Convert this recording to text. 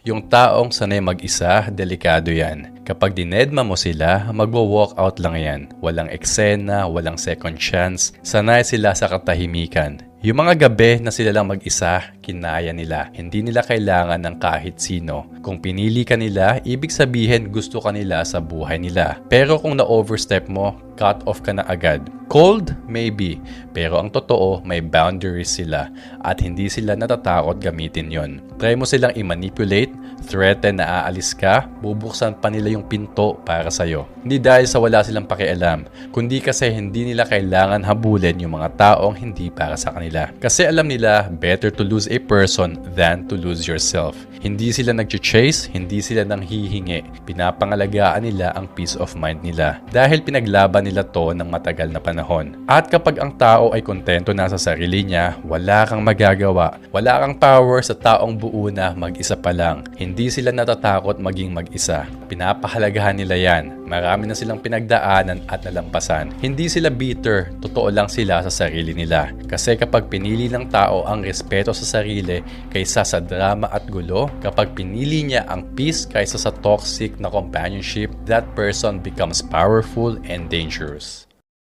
Yung taong sanay mag-isa, delikado yan. Kapag dinedma mo sila, magwo-walk out lang yan. Walang eksena, walang second chance. Sanay sila sa katahimikan. Yung mga gabi na sila lang mag-isa, kinaya nila. Hindi nila kailangan ng kahit sino. Kung pinili ka nila, ibig sabihin gusto ka nila sa buhay nila. Pero kung na-overstep mo, cut off ka na agad. Cold? Maybe. Pero ang totoo, may boundaries sila. At hindi sila natatakot gamitin yon. Try mo silang i-manipulate, threaten na aalis ka, bubuksan pa nila yung pinto para sa'yo. Hindi dahil sa wala silang pakialam, kundi kasi hindi nila kailangan habulin yung mga taong hindi para sa kanila. Kasi alam nila, better to lose a person than to lose yourself. Hindi sila nag-chase, hindi sila nanghihingi. Pinapangalagaan nila ang peace of mind nila. Dahil pinaglaban nila to ng matagal na panahon. At kapag ang tao ay kontento na sa sarili niya, wala kang magagawa. Wala kang power sa taong buo na mag-isa pa lang. Hindi sila natatakot maging mag-isa. Pinapahalagahan nila yan. Marami na silang pinagdaanan at nalampasan. Hindi sila bitter, totoo lang sila sa sarili nila. Kasi kapag pinili ng tao ang respeto sa sarili kaysa sa drama at gulo, kapag pinili niya ang peace kaysa sa toxic na companionship, that person becomes powerful and dangerous.